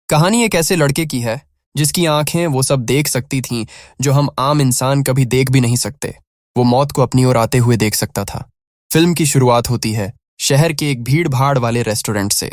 कहानी एक ऐसे लड़के की है जिसकी आंखें वो सब देख सकती थीं जो हम आम इंसान कभी देख भी नहीं सकते। वो मौत को अपनी ओर आते हुए देख सकता था। फिल्म की शुरुआत होती है शहर के एक भीड़ भाड़ वाले रेस्टोरेंट से।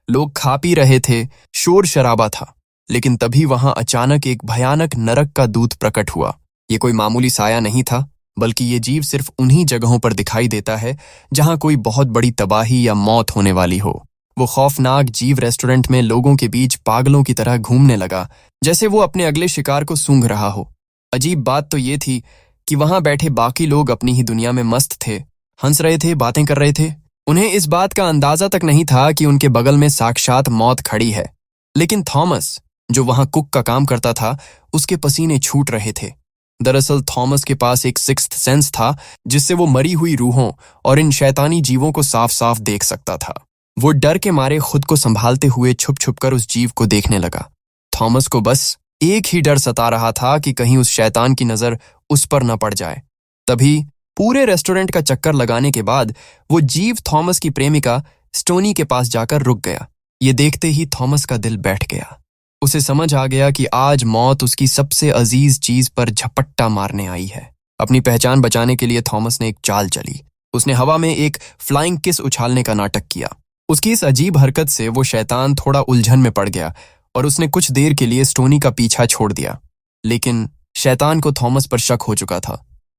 लोग खा पी रहे थे, शोर शराबा था, लेकिन तभी वहां अचानक एक भयानक नरक का दूत प्रकट हुआ। ये कोई मामूली साया नहीं था, बल्कि ये जीव सिर्फ उन्हीं जगहों पर दिखाई देता है जहां कोई बहुत बड़ी तबाही या मौत होने वाली हो। वो खौफनाक जीव रेस्टोरेंट में लोगों के बीच पागलों की तरह घूमने लगा, जैसे वो अपने अगले शिकार को सूंघ रहा हो। अजीब बात तो ये थी कि वहां बैठे बाकी लोग अपनी ही दुनिया में मस्त थे, हंस रहे थे, बातें कर रहे थे। उन्हें इस बात का अंदाजा तक नहीं था कि उनके बगल में साक्षात मौत खड़ी है। लेकिन थॉमस, जो वहां कुक का काम करता था, उसके पसीने छूट रहे थे। दरअसल थॉमस के पास एक सिक्स्थ सेंस था, जिससे वो मरी हुई रूहों और इन शैतानी जीवों को साफ साफ देख सकता था। वो डर के मारे खुद को संभालते हुए छुप छुप कर उस जीव को देखने लगा। थॉमस को बस एक ही डर सता रहा था कि कहीं उस शैतान की नजर उस पर न पड़ जाए। तभी पूरे रेस्टोरेंट का चक्कर लगाने के बाद वो जीव थॉमस की प्रेमिका स्टोनी के पास जाकर रुक गया। ये देखते ही थॉमस का दिल बैठ गया। उसे समझ आ गया कि आज मौत उसकी सबसे अजीज चीज पर झपट्टा मारने आई है। अपनी पहचान बचाने के लिए थॉमस ने एक चाल चली। उसने हवा में एक फ्लाइंग किस उछालने का नाटक किया। उसकी इस अजीब हरकत से वो शैतान थोड़ा उलझन में पड़ गया और उसने कुछ देर के लिए स्टोनी का पीछा छोड़ दिया। लेकिन शैतान को थॉमस पर शक हो चुका था।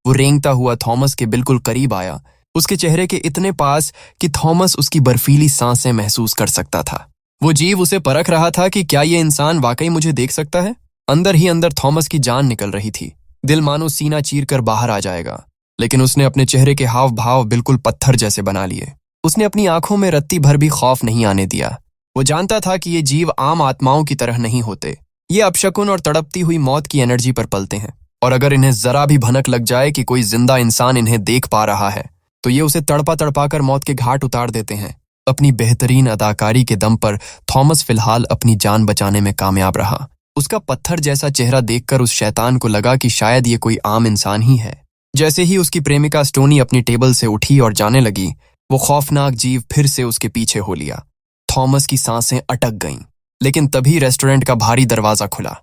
वो रेंगता हुआ थॉमस के बिल्कुल करीब आया, उसके चेहरे के इतने पास कि थॉमस उसकी बर्फीली सांसें महसूस कर सकता था। वो जीव उसे परख रहा था कि क्या ये इंसान वाकई मुझे देख सकता है। अंदर ही अंदर थॉमस की जान निकल रही थी। दिल मानो सीना चीर कर बाहर आ जाएगा। लेकिन उसने अपने चेहरे के हाव भाव बिल्कुल पत्थर जैसे बना लिए। उसने अपनी आंखों में रत्ती भर भी खौफ नहीं आने दिया। वो जानता था कि ये जीव आम आत्माओं की तरह नहीं होते। ये अपशकुन और तड़पती हुई मौत की एनर्जी पर पलते हैं, और अगर इन्हें जरा भी भनक लग जाए कि कोई जिंदा इंसान इन्हें देख पा रहा है तो ये उसे तड़पा तड़पा कर मौत के घाट उतार देते हैं। अपनी बेहतरीन अदाकारी के दम पर थॉमस फिलहाल अपनी जान बचाने में कामयाब रहा। उसका पत्थर जैसा चेहरा देखकर उस शैतान को लगा कि शायद ये कोई आम इंसान ही है। जैसे ही उसकी प्रेमिका स्टोनी अपनी टेबल से उठी और जाने लगी, वो खौफनाक जीव फिर से उसके पीछे हो लिया। थॉमस की सांसें अटक गईं, लेकिन तभी रेस्टोरेंट का भारी दरवाजा खुला।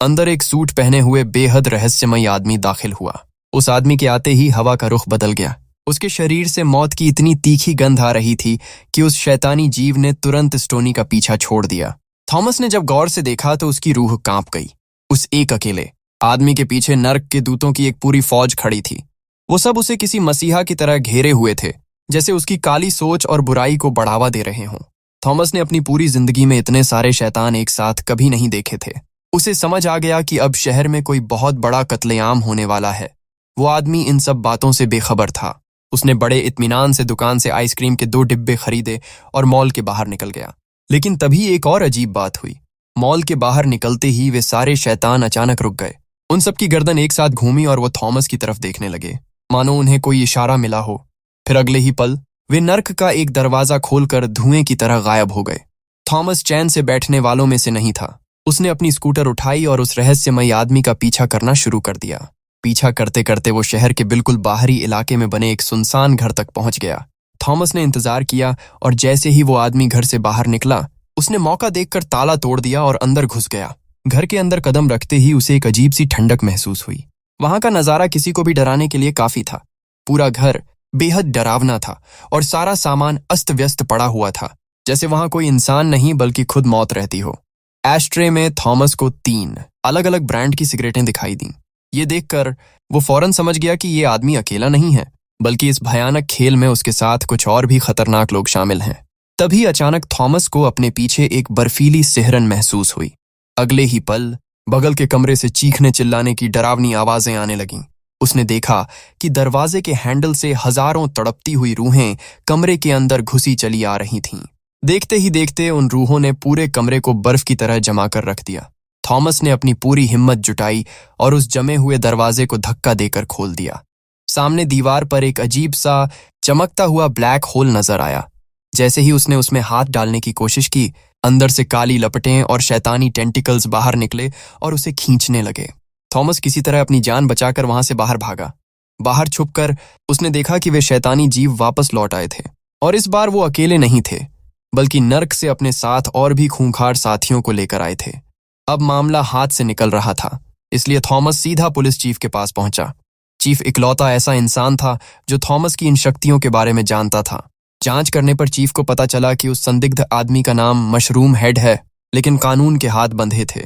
अंदर एक सूट पहने हुए बेहद रहस्यमयी आदमी दाखिल हुआ। उस आदमी के आते ही हवा का रुख बदल गया। उसके शरीर से मौत की इतनी तीखी गंध आ रही थी कि उस शैतानी जीव ने तुरंत स्टोनी का पीछा छोड़ दिया। थॉमस ने जब गौर से देखा तो उसकी रूह कांप गई। उस एक अकेले आदमी के पीछे नर्क के दूतों की एक पूरी फौज खड़ी थी। वो सब उसे किसी मसीहा की तरह घेरे हुए थे, जैसे उसकी काली सोच और बुराई को बढ़ावा दे रहे हों। थॉमस ने अपनी पूरी जिंदगी में इतने सारे शैतान एक साथ कभी नहीं देखे थे। उसे समझ आ गया कि अब शहर में कोई बहुत बड़ा कत्लेआम होने वाला है। वो आदमी इन सब बातों से बेखबर था। उसने बड़े इत्मीनान से दुकान से आइसक्रीम के 2 डिब्बे खरीदे और मॉल के बाहर निकल गया। लेकिन तभी एक और अजीब बात हुई। मॉल के बाहर निकलते ही वे सारे शैतान अचानक रुक गए। उन सब की गर्दन एक साथ घूमी और वो थॉमस की तरफ देखने लगे, मानो उन्हें कोई इशारा मिला हो। फिर अगले ही पल वे नर्क का एक दरवाजा खोलकर धुएं की तरह गायब हो गए। थॉमस चैन से बैठने वालों में से नहीं था। उसने अपनी स्कूटर उठाई और उस रहस्यमयी आदमी का पीछा करना शुरू कर दिया। पीछा करते करते वो शहर के बिल्कुल बाहरी इलाके में बने एक सुनसान घर तक पहुंच गया। थॉमस ने इंतजार किया और जैसे ही वो आदमी घर से बाहर निकला, उसने मौका देखकर ताला तोड़ दिया और अंदर घुस गया। घर के अंदर कदम रखते ही उसे एक अजीब सी ठंडक महसूस हुई। वहां का नजारा किसी को भी डराने के लिए काफी था। पूरा घर बेहद डरावना था और सारा सामान अस्त व्यस्त पड़ा हुआ था, जैसे वहां कोई इंसान नहीं बल्कि खुद मौत रहती हो। एस्ट्रे में थॉमस को 3 अलग अलग ब्रांड की सिगरेटें दिखाई दीं। ये देखकर वो फौरन समझ गया कि ये आदमी अकेला नहीं है, बल्कि इस भयानक खेल में उसके साथ कुछ और भी खतरनाक लोग शामिल हैं। तभी अचानक थॉमस को अपने पीछे एक बर्फीली सिहरन महसूस हुई। अगले ही पल बगल के कमरे से चीखने चिल्लाने की डरावनी आवाजें आने लगीं। उसने देखा कि दरवाजे के हैंडल से हजारों तड़पती हुई रूहें कमरे के अंदर घुसी चली आ रही थीं। देखते ही देखते उन रूहों ने पूरे कमरे को बर्फ की तरह जमा कर रख दिया। थॉमस ने अपनी पूरी हिम्मत जुटाई और उस जमे हुए दरवाजे को धक्का देकर खोल दिया। सामने दीवार पर एक अजीब सा चमकता हुआ ब्लैक होल नजर आया। जैसे ही उसने उसमें हाथ डालने की कोशिश की, अंदर से काली लपटें और शैतानी टेंटिकल्स बाहर निकले और उसे खींचने लगे। थॉमस किसी तरह अपनी जान बचाकर वहां से बाहर भागा। बाहर छुपकर उसने देखा कि वे शैतानी जीव वापस लौट आए थे, और इस बार वो अकेले नहीं थे, बल्कि नर्क से अपने साथ और भी खूंखार साथियों को लेकर आए थे। अब मामला हाथ से निकल रहा था, इसलिए थॉमस सीधा पुलिस चीफ के पास पहुंचा। चीफ इकलौता ऐसा इंसान था जो थॉमस की इन शक्तियों के बारे में जानता था। जांच करने पर चीफ को पता चला कि उस संदिग्ध आदमी का नाम मशरूम हेड है, लेकिन कानून के हाथ बंधे थे।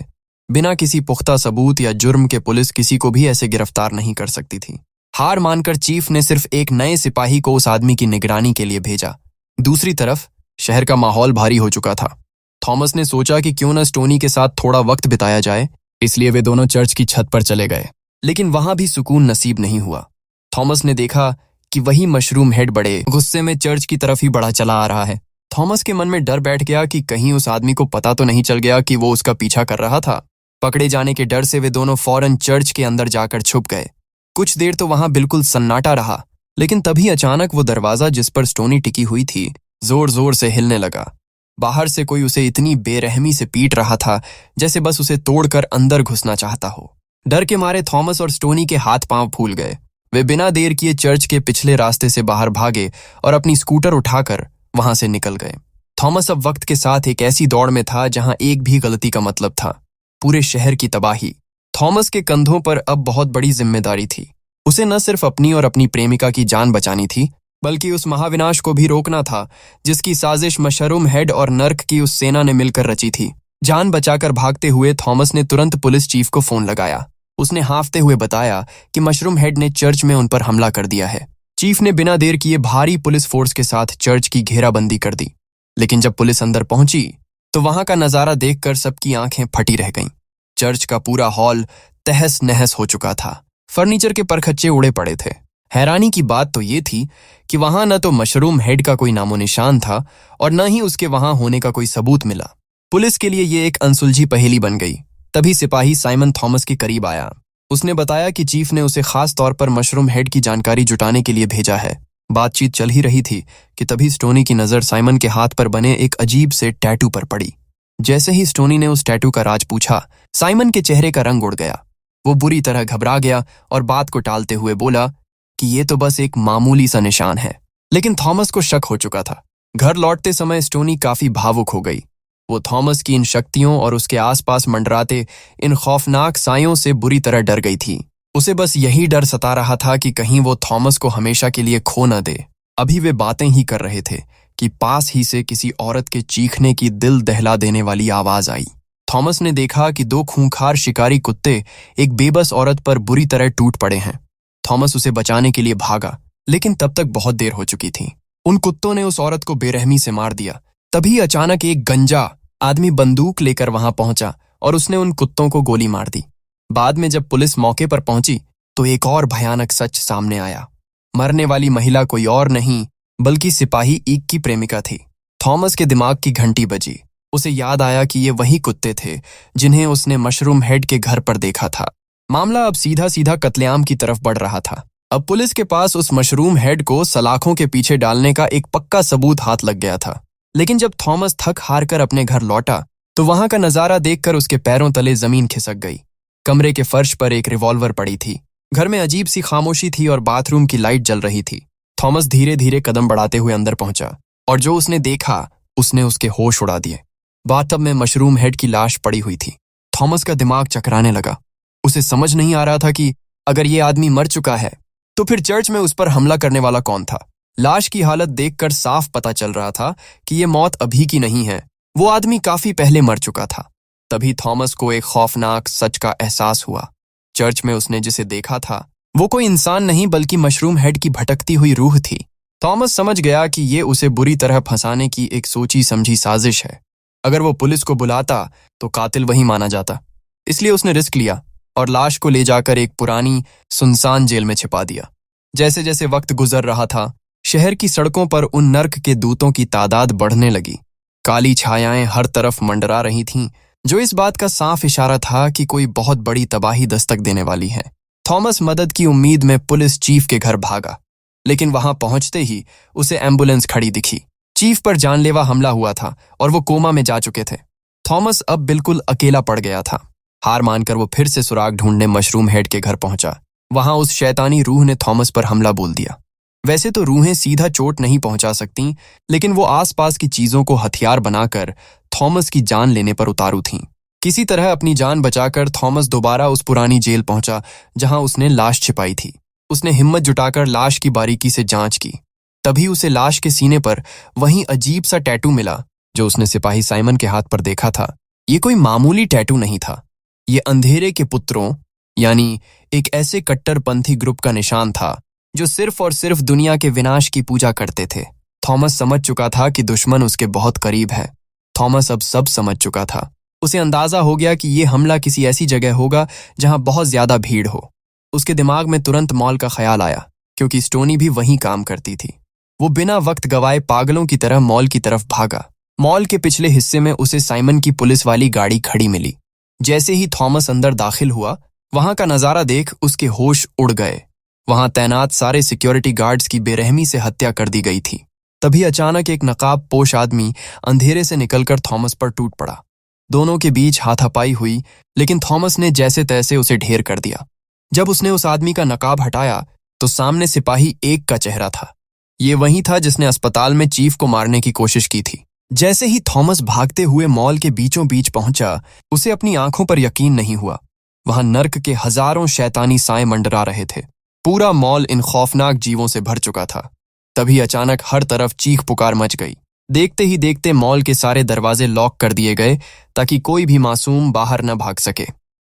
बिना किसी पुख्ता सबूत या जुर्म के पुलिस किसी को भी ऐसे गिरफ्तार नहीं कर सकती थी। हार मानकर चीफ ने सिर्फ एक नए सिपाही को उस आदमी की निगरानी के लिए भेजा। दूसरी तरफ शहर का माहौल भारी हो चुका था। थॉमस ने सोचा कि क्यों न स्टोनी के साथ थोड़ा वक्त बिताया जाए, इसलिए वे दोनों चर्च की छत पर चले गए। लेकिन वहां भी सुकून नसीब नहीं हुआ। थॉमस ने देखा कि वही मशरूम हेड बड़े गुस्से में चर्च की तरफ ही बढ़ा चला आ रहा है। थॉमस के मन में डर बैठ गया कि कहीं उस आदमी को पता तो नहीं चल गया कि वो उसका पीछा कर रहा था। पकड़े जाने के डर से वे दोनों फौरन चर्च के अंदर जाकर छुप गए। कुछ देर तो वहां बिल्कुल सन्नाटा रहा, लेकिन तभी अचानक वो दरवाजा जिस पर स्टोनी टिकी हुई थी जोर जोर से हिलने लगा। बाहर से कोई उसे इतनी बेरहमी से पीट रहा था जैसे बस उसे तोड़कर अंदर घुसना चाहता हो। डर के मारे थॉमस और स्टोनी के हाथ पांव फूल गए। वे बिना देर किए चर्च के पिछले रास्ते से बाहर भागे और अपनी स्कूटर उठाकर वहां से निकल गए। थॉमस अब वक्त के साथ एक ऐसी दौड़ में था जहां एक भी गलती का मतलब था पूरे शहर की तबाही। थॉमस के कंधों पर अब बहुत बड़ी जिम्मेदारी थी। उसे न सिर्फ अपनी और अपनी प्रेमिका की जान बचानी थी, बल्कि उस महाविनाश को भी रोकना था जिसकी साजिश मशरूम हेड और नर्क की उस सेना ने मिलकर रची थी। जान बचाकर भागते हुए थॉमस ने तुरंत पुलिस चीफ को फोन लगाया। उसने हांफते हुए बताया कि मशरूम हेड ने चर्च में उन पर हमला कर दिया है। चीफ ने बिना देर किए भारी पुलिस फोर्स के साथ चर्च की घेराबंदी कर दी। लेकिन जब पुलिस अंदर पहुंची तो वहां का नजारा देखकर सबकी आंखें फटी रह गईं। चर्च का पूरा हॉल तहस नहस हो चुका था। फर्नीचर के परखच्चे उड़े पड़े थे। हैरानी की बात तो ये थी कि वहां न तो मशरूम हेड का कोई नामो निशान था और न ही उसके वहां होने का कोई सबूत मिला। पुलिस के लिए ये एक अनसुलझी पहेली बन गई। तभी सिपाही साइमन थॉमस के करीब आया। उसने बताया कि चीफ ने उसे खास तौर पर मशरूम हेड की जानकारी जुटाने के लिए भेजा है। बातचीत चल ही रही थी कि तभी स्टोनी की नजर साइमन के हाथ पर बने एक अजीब से टैटू पर पड़ी। जैसे ही स्टोनी ने उस टैटू का राज पूछा, साइमन के चेहरे का रंग उड़ गया। वो बुरी तरह घबरा गया और बात को टालते हुए बोला कि ये तो बस एक मामूली सा निशान है। लेकिन थॉमस को शक हो चुका था। घर लौटते समय स्टोनी काफी भावुक हो गई। वो थॉमस की इन शक्तियों और उसके आसपास मंडराते इन खौफनाक सायों से बुरी तरह डर गई थी। उसे बस यही डर सता रहा था कि कहीं वो थॉमस को हमेशा के लिए खो न दे। अभी वे बातें ही कर रहे थे कि पास ही से किसी औरत के चीखने की दिल दहला देने वाली आवाज आई। थॉमस ने देखा कि दो खूंखार शिकारी कुत्ते एक बेबस औरत पर बुरी तरह टूट पड़े हैं। थॉमस उसे बचाने के लिए भागा, लेकिन तब तक बहुत देर हो चुकी थी। उन कुत्तों ने उस औरत को बेरहमी से मार दिया। तभी अचानक एक गंजा आदमी बंदूक लेकर वहां पहुंचा और उसने उन कुत्तों को गोली मार दी। बाद में जब पुलिस मौके पर पहुंची तो एक और भयानक सच सामने आया। मरने वाली महिला कोई और नहीं बल्कि सिपाही ईक की प्रेमिका थी। थॉमस के दिमाग की घंटी बजी। उसे याद आया कि ये वही कुत्ते थे जिन्हें उसने मशरूम हेड के घर पर देखा था। मामला अब सीधा सीधा कत्लेआम की तरफ बढ़ रहा था। अब पुलिस के पास उस मशरूम हेड को सलाखों के पीछे डालने का एक पक्का सबूत हाथ लग गया था। लेकिन जब थॉमस थक हार कर अपने घर लौटा तो वहां का नजारा देखकर उसके पैरों तले जमीन खिसक गई। कमरे के फर्श पर एक रिवॉल्वर पड़ी थी। घर में अजीब सी खामोशी थी और बाथरूम की लाइट जल रही थी। थॉमस धीरे धीरे कदम बढ़ाते हुए अंदर पहुंचा और जो उसने देखा उसने उसके होश उड़ा दिए। बाथटब में मशरूम हेड की लाश पड़ी हुई थी। थॉमस का दिमाग चकराने लगा। उसे समझ नहीं आ रहा था कि अगर ये आदमी मर चुका है तो फिर चर्च में उस पर हमला करने वाला कौन था। लाश की हालत देखकर साफ पता चल रहा था कि ये मौत अभी की नहीं है। वो आदमी काफी पहले मर चुका था। तभी थॉमस को एक खौफनाक सच का एहसास हुआ। चर्च में उसने जिसे देखा था वो कोई इंसान नहीं बल्कि मशरूम हेड की भटकती हुई रूह थी। थॉमस समझ गया कि ये उसे बुरी तरह फंसाने की एक सोची समझी साजिश है। अगर वो पुलिस को बुलाता तो कातिल वही माना जाता। इसलिए उसने रिस्क लिया और लाश को ले जाकर एक पुरानी सुनसान जेल में छिपा दिया। जैसे जैसे वक्त गुजर रहा था शहर की सड़कों पर उन नर्क के दूतों की तादाद बढ़ने लगी। काली छायाएं हर तरफ मंडरा रही थीं, जो इस बात का साफ इशारा था कि कोई बहुत बड़ी तबाही दस्तक देने वाली है। थॉमस मदद की उम्मीद में पुलिस चीफ के घर भागा, लेकिन वहां पहुंचते ही उसे एम्बुलेंस खड़ी दिखी। चीफ पर जानलेवा हमला हुआ था और वो कोमा में जा चुके थे। थॉमस अब बिल्कुल अकेला पड़ गया था। हार मानकर वो फिर से सुराग ढूंढने मशरूम हेड के घर पहुंचा। वहां उस शैतानी रूह ने थॉमस पर हमला बोल दिया। वैसे तो रूहें सीधा चोट नहीं पहुंचा सकती, लेकिन वो आसपास की चीजों को हथियार बनाकर थॉमस की जान लेने पर उतारू थीं। किसी तरह अपनी जान बचाकर थॉमस दोबारा उस पुरानी जेल पहुंचा जहां उसने लाश छिपाई थी। उसने हिम्मत जुटाकर लाश की बारीकी से जांच की। तभी उसे लाश के सीने पर वहीं अजीब सा टैटू मिला जो उसने सिपाही साइमन के हाथ पर देखा था। ये कोई मामूली टैटू नहीं था। ये अंधेरे के पुत्रों यानी एक ऐसे कट्टरपंथी ग्रुप का निशान था जो सिर्फ और सिर्फ दुनिया के विनाश की पूजा करते थे। थॉमस समझ चुका था कि दुश्मन उसके बहुत करीब है। थॉमस अब सब समझ चुका था। उसे अंदाजा हो गया कि यह हमला किसी ऐसी जगह होगा जहां बहुत ज्यादा भीड़ हो। उसके दिमाग में तुरंत मॉल का ख्याल आया, क्योंकि स्टोनी भी वहीं काम करती थी। वो बिना वक्त गवाए पागलों की तरह मॉल की तरफ भागा। मॉल के पिछले हिस्से में उसे साइमन की पुलिस वाली गाड़ी खड़ी मिली। जैसे ही थॉमस अंदर दाखिल हुआ, वहां का नजारा देख उसके होश उड़ गए। वहां तैनात सारे सिक्योरिटी गार्ड्स की बेरहमी से हत्या कर दी गई थी। तभी अचानक एक नकाब पोश आदमी अंधेरे से निकलकर थॉमस पर टूट पड़ा। दोनों के बीच हाथापाई हुई, लेकिन थॉमस ने जैसे तैसे उसे ढेर कर दिया। जब उसने उस आदमी का नकाब हटाया तो सामने सिपाही एक का चेहरा था। ये वही था जिसने अस्पताल में चीफ को मारने की कोशिश की थी। जैसे ही थॉमस भागते हुए मॉल के बीचों बीच पहुंचा, उसे अपनी आंखों पर यकीन नहीं हुआ। वहां नर्क के हजारों शैतानी साए मंडरा रहे थे। पूरा मॉल इन खौफनाक जीवों से भर चुका था। तभी अचानक हर तरफ चीख पुकार मच गई। देखते ही देखते मॉल के सारे दरवाजे लॉक कर दिए गए ताकि कोई भी मासूम बाहर न भाग सके।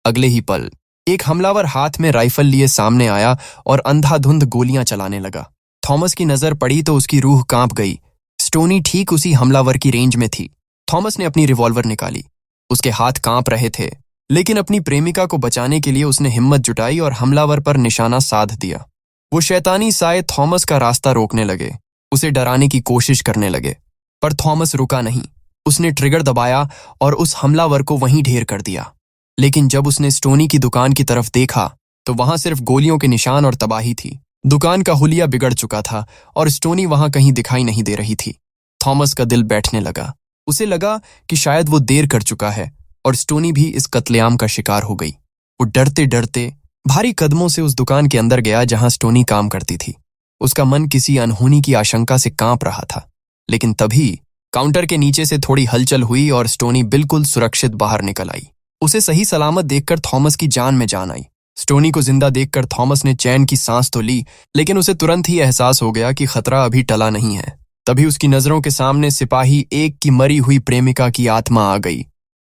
अगले ही पल एक हमलावर हाथ में राइफल लिए सामने आया और अंधाधुंध गोलियां चलाने लगा। थॉमस की नजर पड़ी तो उसकी रूह कांप गई। स्टोनी ठीक उसी हमलावर की रेंज में थी। थॉमस ने अपनी रिवॉल्वर निकाली। उसके हाथ कांप रहे थे, लेकिन अपनी प्रेमिका को बचाने के लिए उसने हिम्मत जुटाई और हमलावर पर निशाना साध दिया। वो शैतानी साए थॉमस का रास्ता रोकने लगे, उसे डराने की कोशिश करने लगे, पर थॉमस रुका नहीं। उसने ट्रिगर दबाया और उस हमलावर को वहीं ढेर कर दिया। लेकिन जब उसने स्टोनी की दुकान की तरफ देखा तो वहां सिर्फ गोलियों के निशान और तबाही थी। दुकान का हुलिया बिगड़ चुका था और स्टोनी वहां कहीं दिखाई नहीं दे रही थी। थॉमस का दिल बैठने लगा। उसे लगा कि शायद वो देर कर चुका है और स्टोनी भी इस कत्लेआम का शिकार हो गई। वो डरते डरते भारी कदमों से उस दुकान के अंदर गया जहां स्टोनी काम करती थी। उसका मन किसी अनहोनी की आशंका से कांप रहा था। लेकिन तभी काउंटर के नीचे से थोड़ी हलचल हुई और स्टोनी बिल्कुल सुरक्षित बाहर निकल आई। उसे सही सलामत देखकर थॉमस की जान में जान आई। स्टोनी को जिंदा देखकर थॉमस ने चैन की सांस तो ली, लेकिन उसे तुरंत ही एहसास हो गया कि खतरा अभी टला नहीं है। तभी उसकी नजरों के सामने सिपाही एक की मरी हुई प्रेमिका की आत्मा आ गई।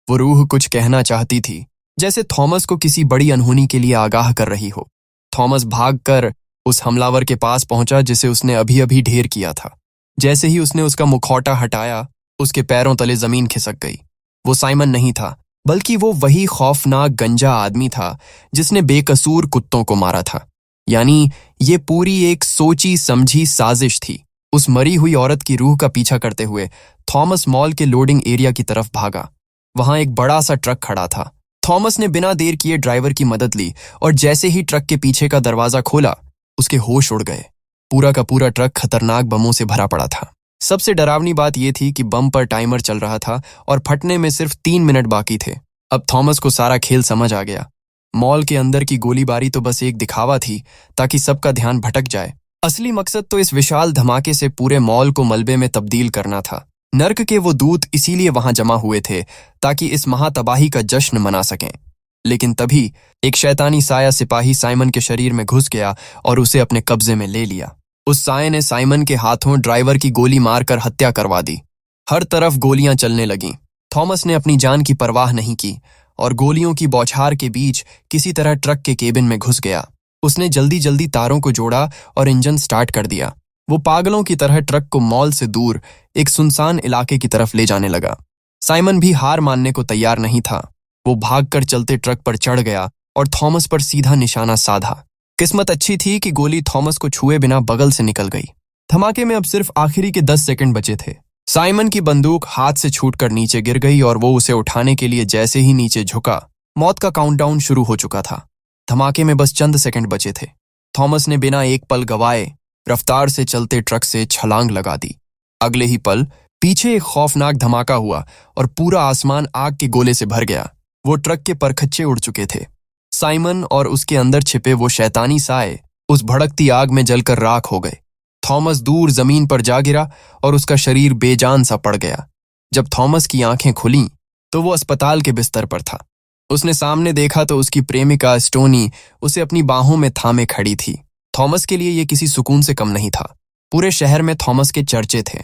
वो रूह कुछ कहना चाहती थी, जैसे थॉमस को किसी बड़ी अनहोनी के लिए आगाह कर रही हो। थॉमस भागकर उस हमलावर के पास पहुंचा जिसे उसने अभी अभी ढेर किया था। जैसे ही उसने उसका मुखौटा हटाया, उसके पैरों तले जमीन खिसक गई। वो साइमन नहीं था, बल्कि वो वही खौफनाक गंजा आदमी था जिसने बेकसूर कुत्तों को मारा था। यानी ये पूरी एक सोची समझी साजिश थी। उस मरी हुई औरत की रूह का पीछा करते हुए थॉमस मॉल के लोडिंग एरिया की तरफ भागा। वहां एक बड़ा सा ट्रक खड़ा था। थॉमस ने बिना देर किए ड्राइवर की मदद ली और जैसे ही ट्रक के पीछे का दरवाजा खोला, उसके होश उड़ गए। पूरा का पूरा ट्रक खतरनाक बमों से भरा पड़ा था। सबसे डरावनी बात यह थी कि बम पर टाइमर चल रहा था और फटने में सिर्फ 3 मिनट बाकी थे। अब थॉमस को सारा खेल समझ आ गया। मॉल के अंदर की गोलीबारी तो बस एक दिखावा थी ताकि सबका ध्यान भटक जाए। असली मकसद तो इस विशाल धमाके से पूरे मॉल को मलबे में तब्दील करना था। नर्क के वो दूत इसीलिए वहां जमा हुए थे ताकि इस महातबाही का जश्न मना सकें। लेकिन तभी एक शैतानी साया सिपाही साइमन के शरीर में घुस गया और उसे अपने कब्जे में ले लिया। उस साये ने साइमन के हाथों ड्राइवर की गोली मारकर हत्या करवा दी। हर तरफ गोलियां चलने लगीं। थॉमस ने अपनी जान की परवाह नहीं की और गोलियों की बौछार के बीच किसी तरह ट्रक के केबिन में घुस गया। उसने जल्दी जल्दी तारों को जोड़ा और इंजन स्टार्ट कर दिया। वो पागलों की तरह ट्रक को मॉल से दूर एक सुनसान इलाके की तरफ ले जाने लगा। साइमन भी हार मानने को तैयार नहीं था। वो भागकर चलते ट्रक पर चढ़ गया और थॉमस पर सीधा निशाना साधा। किस्मत अच्छी थी कि गोली थॉमस को छुए बिना बगल से निकल गई। धमाके में अब सिर्फ आखिरी के 10 सेकंड बचे थे। साइमन की बंदूक हाथ से छूटकर नीचे गिर गई और वो उसे उठाने के लिए जैसे ही नीचे झुका, मौत का काउंटडाउन शुरू हो चुका था। धमाके में बस चंद सेकंड बचे थे। थॉमस ने बिना एक पल गवाए रफ्तार से चलते ट्रक से छलांग लगा दी। अगले ही पल पीछे एक खौफनाक धमाका हुआ और पूरा आसमान आग के गोले से भर गया। वो ट्रक के परखच्चे उड़ चुके थे। साइमन और उसके अंदर छिपे वो शैतानी साए उस भड़कती आग में जलकर राख हो गए। थॉमस दूर जमीन पर जा गिरा और उसका शरीर बेजान सा पड़ गया। जब थॉमस की आंखें खुलीं तो वो अस्पताल के बिस्तर पर था। उसने सामने देखा तो उसकी प्रेमिका स्टोनी उसे अपनी बाहों में थामे खड़ी थी। थॉमस के लिए ये किसी सुकून से कम नहीं था। पूरे शहर में थॉमस के चर्चे थे।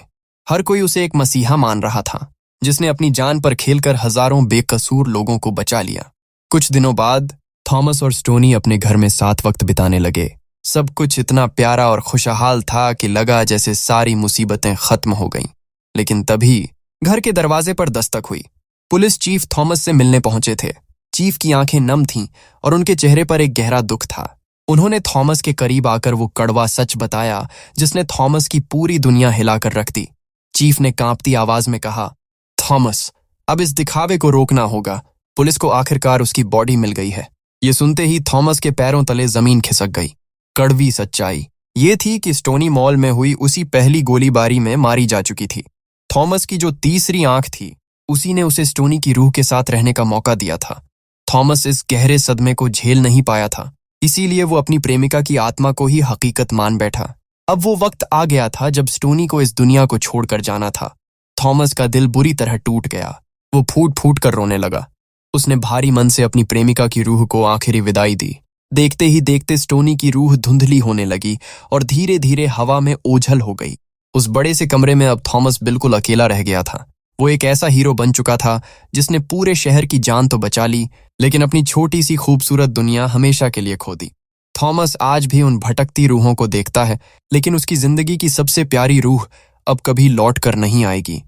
हर कोई उसे एक मसीहा मान रहा था, जिसने अपनी जान पर खेलकर हजारों बेकसूर लोगों को बचा लिया। कुछ दिनों बाद थॉमस और स्टोनी अपने घर में साथ वक्त बिताने लगे। सब कुछ इतना प्यारा और खुशहाल था कि लगा जैसे सारी मुसीबतें खत्म हो गईं। लेकिन तभी घर के दरवाजे पर दस्तक हुई। पुलिस चीफ थॉमस से मिलने पहुंचे थे। चीफ की आंखें नम थीं और उनके चेहरे पर एक गहरा दुख था। उन्होंने थॉमस के करीब आकर वो कड़वा सच बताया जिसने थॉमस की पूरी दुनिया हिलाकर रख दी। चीफ ने कांपती आवाज में कहा, थॉमस, अब इस दिखावे को रोकना होगा। पुलिस को आखिरकार उसकी बॉडी मिल गई है। ये सुनते ही थॉमस के पैरों तले जमीन खिसक गई। कड़वी सच्चाई ये थी कि स्टोनी मॉल में हुई उसी पहली गोलीबारी में मारी जा चुकी थी। थॉमस की जो तीसरी आंख थी, उसी ने उसे स्टोनी की रूह के साथ रहने का मौका दिया था। थॉमस इस गहरे सदमे को झेल नहीं पाया था, इसीलिए वो अपनी प्रेमिका की आत्मा को ही हकीकत मान बैठा। अब वो वक्त आ गया था जब स्टोनी को इस दुनिया को छोड़कर जाना था। थॉमस का दिल बुरी तरह टूट गया। वो फूट फूट कर रोने लगा। उसने भारी मन से अपनी प्रेमिका की रूह को आखिरी विदाई दी। देखते ही देखते स्टोनी की रूह धुंधली होने लगी और धीरे धीरे हवा में ओझल हो गई। उस बड़े से कमरे में अब थॉमस बिल्कुल अकेला रह गया था। वो एक ऐसा हीरो बन चुका था जिसने पूरे शहर की जान तो बचा ली, लेकिन अपनी छोटी सी खूबसूरत दुनिया हमेशा के लिए खो दी। थॉमस आज भी उन भटकती रूहों को देखता है, लेकिन उसकी जिंदगी की सबसे प्यारी रूह अब कभी लौट कर नहीं आएगी।